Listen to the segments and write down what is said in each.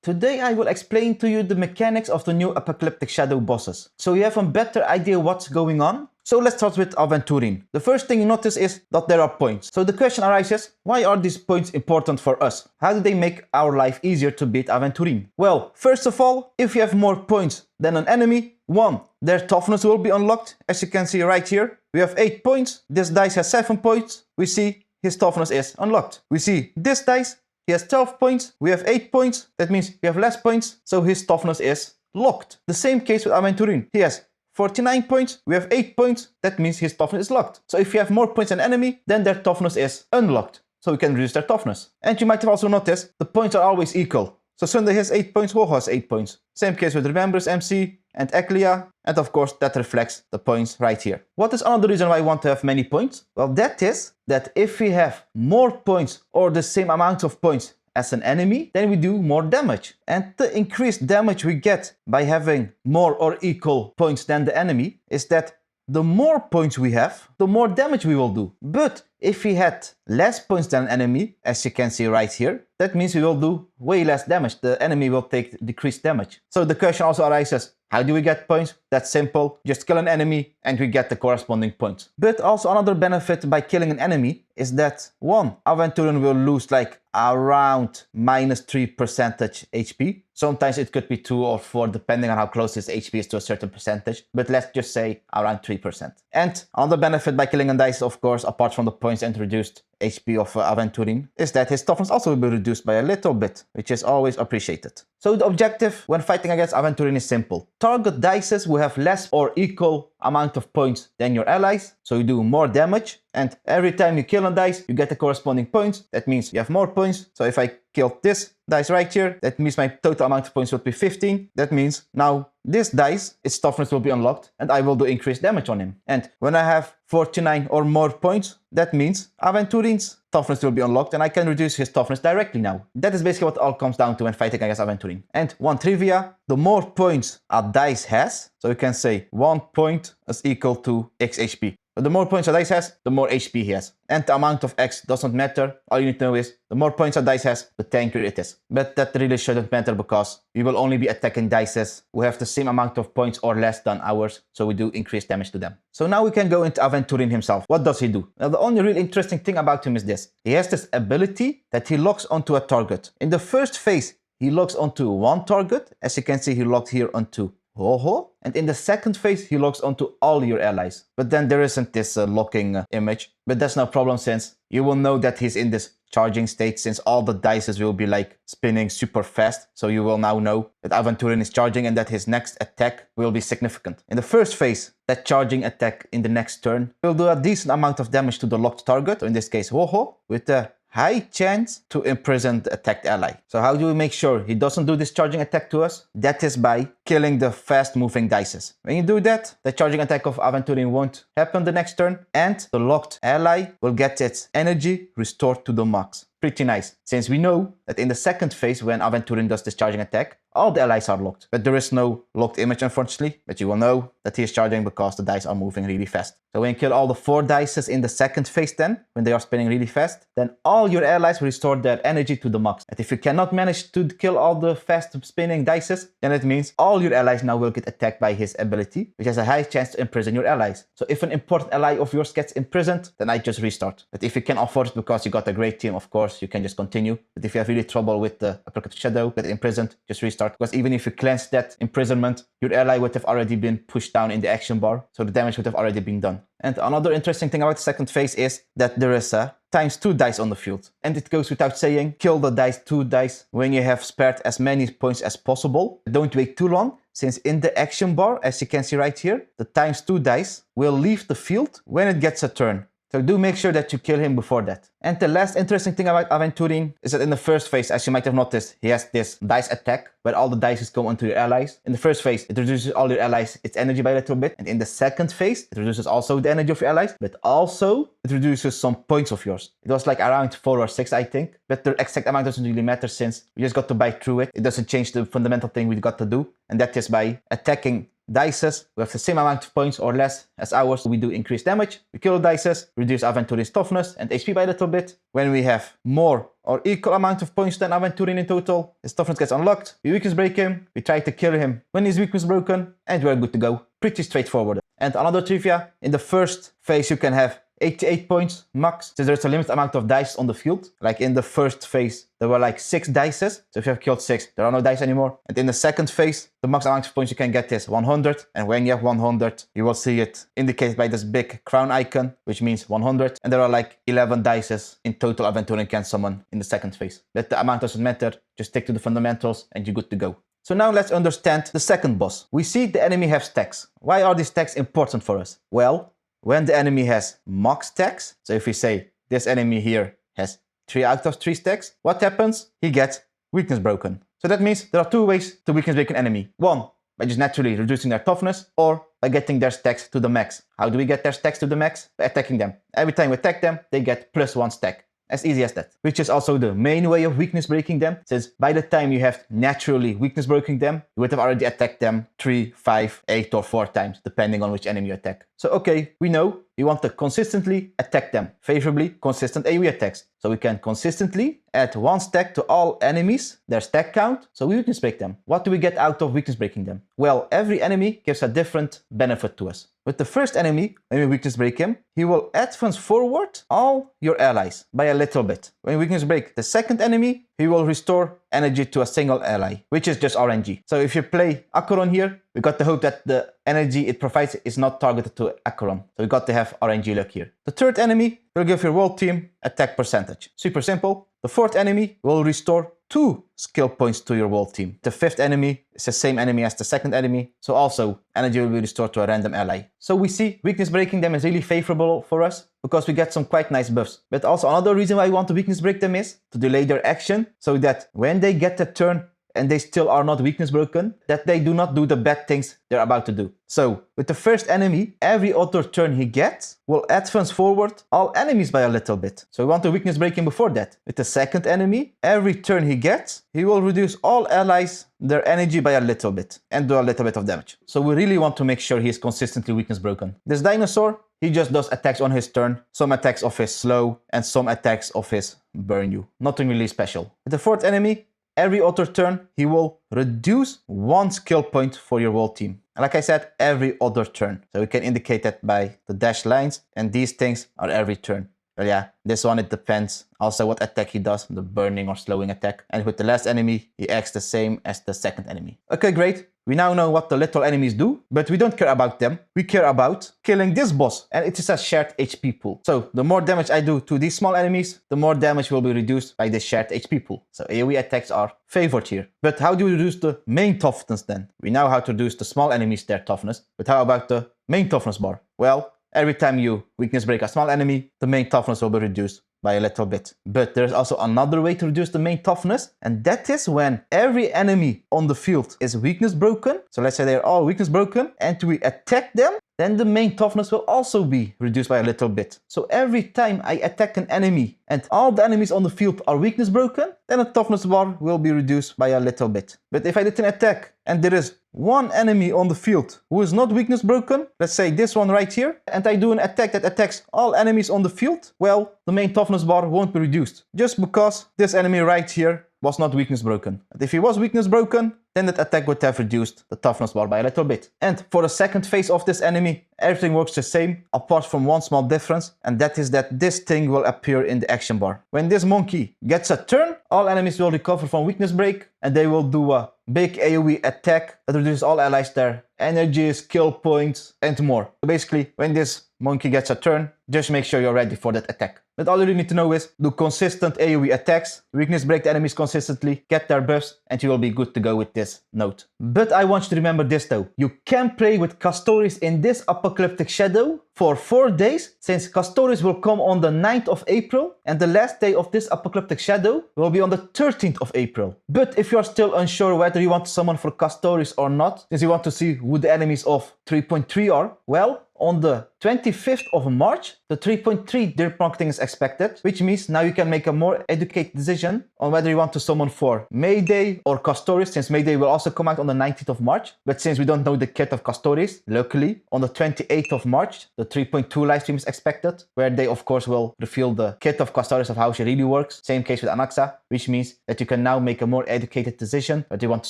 Today I will explain to you the mechanics of the new Apocalyptic Shadow bosses, so you have a better idea what's going on. So let's start with Aventurine. The first thing you notice is that there are points. So the question arises, why are these points important for us? How do they make our life easier to beat Aventurine? Well, first of all, if you have more points than an enemy, 1. Their toughness will be unlocked, as you can see right here. We have 8 points, this dice has 7 points, we see his toughness is unlocked. We see this dice, he has 12 points, we have 8 points, that means we have less points, so his toughness is locked. The same case with Aventurine, he has 49 points, we have 8 points, that means his toughness is locked. So if you have more points than enemy, then their toughness is unlocked, so we can reduce their toughness. And you might have also noticed, the points are always equal. So Sunday has 8 points, Woho has 8 points. Same case with Remembers, MC, and Eklia, and of course that reflects the points right here. What is another reason why I want to have many points? Well, that is that if we have more points or the same amount of points as an enemy, then we do more damage. And the increased damage we get by having more or equal points than the enemy is that the more points we have, the more damage we will do. But if we had less points than an enemy, as you can see right here, that means we will do way less damage. The enemy will take decreased damage. So the question also arises, how do we get points? That's simple. Just kill an enemy and we get the corresponding points. But also another benefit by killing an enemy is that 1. Aventurine will lose like around -3% HP. Sometimes it could be 2 or 4 depending on how close his HP is to a certain percentage. But let's just say around 3%. And another benefit by killing a dice, of course, apart from the points and reduced HP of Aventurine, is that his toughness also will be reduced by a little bit, which is always appreciated. So the objective when fighting against Aventurine is simple. Target dices will have less or equal amount of points than your allies, so you do more damage, and every time you kill a dice, you get the corresponding points. That means you have more points. So if I killed this dice right here, that means my total amount of points would be 15. That means now this dice, its toughness will be unlocked, and I will do increased damage on him. And when I have 49 or more points, that means Aventurine's toughness will be unlocked, and I can reduce his toughness directly now. That is basically what it all comes down to when fighting against Aventurine. And one trivia, the more points a dice has, so you can say 1 point is equal to X HP. So the more points a dice has, the more HP he has. And the amount of X doesn't matter. All you need to know is the more points a dice has, the tankier it is. But that really shouldn't matter because we will only be attacking dices who have the same amount of points or less than ours, so we do increased damage to them. So now we can go into Aventurine himself. What does he do? Now the only really interesting thing about him is this. He has this ability that he locks onto a target. In the first phase, he locks onto one target. As you can see, he locked here onto Woho. And in the second phase, he locks onto all your allies. But then there isn't this locking image. But that's no problem since you will know that he's in this charging state since all the dices will be like spinning super fast. So you will now know that Aventurine is charging and that his next attack will be significant. In the first phase, that charging attack in the next turn will do a decent amount of damage to the locked target, or in this case Woho, with a high chance to imprison the attacked ally. So how do we make sure he doesn't do this charging attack to us? That is by killing the fast moving dices. When you do that, the charging attack of Aventurine won't happen the next turn, and the locked ally will get its energy restored to the max. Pretty nice, since we know that in the second phase when Aventurine does this charging attack, all the allies are locked. But there is no locked image unfortunately, but you will know that he is charging because the dice are moving really fast. So when you kill all the 4 dices in the second phase then, when they are spinning really fast, then all your allies will restore their energy to the max. And if you cannot manage to kill all the fast spinning dices, then it means all your allies now will get attacked by his ability, which has a high chance to imprison your allies. So if an important ally of yours gets imprisoned, then I just restart. But if you can afford it because you got a great team, of course, you can just continue. But if you have really trouble with the Apocalyptic Shadow, get imprisoned, just restart. Because even if you cleanse that imprisonment, your ally would have already been pushed down in the action bar, so the damage would have already been done. And another interesting thing about the second phase is that there is a ×2 dice on the field. And it goes without saying, kill the dice 2 dice when you have spared as many points as possible. Don't wait too long, since in the action bar, as you can see right here, the ×2 dice will leave the field when it gets a turn. So do make sure that you kill him before that. And the last interesting thing about Aventurine is that in the first phase, as you might have noticed, he has this dice attack where all the dice go onto your allies. In the first phase, it reduces all your allies its energy by a little bit. And in the second phase, it reduces also the energy of your allies, but also it reduces some points of yours. It was like around 4 or 6, I think. But the exact amount doesn't really matter since we just got to bite through it. It doesn't change the fundamental thing we got to do. And that is by attacking dices with the same amount of points or less as ours, we do increase damage. We kill the dices, reduce Aventurine's toughness and HP by a little bit. When we have more or equal amount of points than Aventurine in total, his toughness gets unlocked. We weakness break him, we try to kill him when his weakness broken, and we're good to go. Pretty straightforward. And another trivia, in the first phase you can have 88 points max, since there's a limited amount of dice on the field. Like in the first phase, there were like 6 dices, so if you have killed 6, there are no dice anymore. And in the second phase, the max amount of points you can get is 100, and when you have 100, you will see it indicated by this big crown icon, which means 100, and there are like 11 dices in total Aventurine can summon in the second phase. But the amount doesn't matter, just stick to the fundamentals and you're good to go. So now let's understand the second boss. We see the enemy have stacks. Why are these stacks important for us? Well, when the enemy has max stacks, so if we say this enemy here has 3 out of 3 stacks, what happens? He gets weakness broken. So that means there are 2 ways to weakness break an enemy. One, by just naturally reducing their toughness, or by getting their stacks to the max. How do we get their stacks to the max? By attacking them. Every time we attack them, they get +1 stack. As easy as that. Which is also the main way of weakness breaking them, since by the time you have naturally weakness breaking them, you would have already attacked them 3, 5, 8 or 4 times, depending on which enemy you attack. So okay, we know we want to consistently attack them, favorably consistent AoE attacks. So we can consistently add 1 stack to all enemies, their stack count, so we weakness break them. What do we get out of weakness breaking them? Well, every enemy gives a different benefit to us. With the first enemy, when we weakness break him, he will advance forward all your allies by a little bit. When we weakness break the second enemy, he will restore energy to a single ally, which is just RNG. So if you play Acheron here, we got to hope that the energy it provides is not targeted to Acheron. So we got to have RNG luck here. The third enemy will give your whole team attack percentage. Super simple. The fourth enemy will restore 2 skill points to your whole team. The fifth enemy is the same enemy as the second enemy, so also energy will be restored to a random ally. So we see weakness breaking them is really favorable for us because we get some quite nice buffs. But also another reason why we want to weakness break them is to delay their action so that when they get the turn and they still are not weakness broken, that they do not do the bad things they're about to do. So, with the first enemy, every other turn he gets will advance forward all enemies by a little bit. So we want to weakness break him before that. With the second enemy, every turn he gets, he will reduce all allies their energy by a little bit and do a little bit of damage. So we really want to make sure he is consistently weakness broken. This dinosaur, he just does attacks on his turn, some attacks of his slow and some attacks of his burn you. Nothing really special. With the fourth enemy, every other turn, he will reduce 1 skill point for your whole team. And like I said, every other turn. So we can indicate that by the dashed lines, and these things are every turn. Well, yeah, this one, it depends also what attack he does, the burning or slowing attack. And with the last enemy, he acts the same as the second enemy. Okay, great. We now know what the little enemies do, but we don't care about them. We care about killing this boss, and it is a shared HP pool. So the more damage I do to these small enemies, the more damage will be reduced by this shared HP pool. So AoE attacks are favored here. But how do we reduce the main toughness then? We know how to reduce the small enemies their toughness, but how about the main toughness bar? Well, every time you weakness break a small enemy, the main toughness will be reduced by a little bit. But there's also another way to reduce the main toughness, and that is when every enemy on the field is weakness broken. So let's say they're all weakness broken, and we attack them, then the main toughness will also be reduced by a little bit. So every time I attack an enemy and all the enemies on the field are weakness broken, then the toughness bar will be reduced by a little bit. But if I did an attack and there is one enemy on the field who is not weakness broken, let's say this one right here, and I do an attack that attacks all enemies on the field, well, the main toughness bar won't be reduced, just because this enemy right here was not weakness broken. But if he was weakness broken, then that attack would have reduced the toughness bar by a little bit. And for the second phase of this enemy, everything works the same, apart from one small difference, and that is that this thing will appear in the action bar. When this monkey gets a turn, all enemies will recover from weakness break, and they will do a big AoE attack that reduces all allies their energy, skill points, and more. So basically, when this monkey gets a turn, just make sure you're ready for that attack. But all you really need to know is do consistent AoE attacks, weakness break the enemies consistently, get their buffs, and you will be good to go with this node. But I want you to remember this though. You can play with Castoris in this Apocalyptic Shadow for 4 days, since Castoris will come on the 9th of April, and the last day of this Apocalyptic Shadow will be on the 13th of April. But if you are still unsure whether you want to summon for Castoris or not, since you want to see who the enemies of 3.3 are, well, On the 25th of March, the 3.3 direct marketing is expected, which means now you can make a more educated decision on whether you want to summon for Mayday or Custodes, since Mayday will also come out on the 19th of March. But since we don't know the kit of Custodes, luckily, on the 28th of March, the 3.2 livestream is expected, where they of course will reveal the kit of Custodes of how she really works. Same case with Anaxa, which means that you can now make a more educated decision whether you want to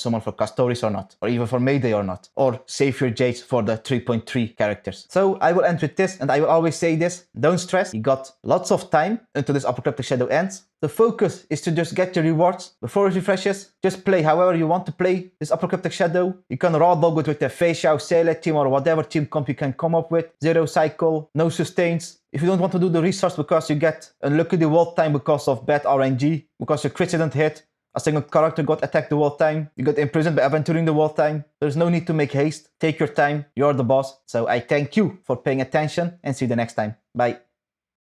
summon for Custodes or not, or even for Mayday or not, or save your Jades for the 3.3 characters. So I will end with this, and I will always say this: don't stress, you got lots of time until this Apocalyptic Shadow ends. The focus is to just get your rewards before it refreshes. Just play however you want to play this Apocalyptic Shadow. You can raw dog it with the Feixiao, Sailor team, or whatever team comp you can come up with. Zero cycle, no sustains. If you don't want to do the resource because you get unlucky the world time because of bad RNG, because your crits didn't hit, a single character got attacked the whole time, you got imprisoned by Aventurine the whole time, there's no need to make haste. Take your time, you're the boss. So I thank you for paying attention and see you the next time. Bye.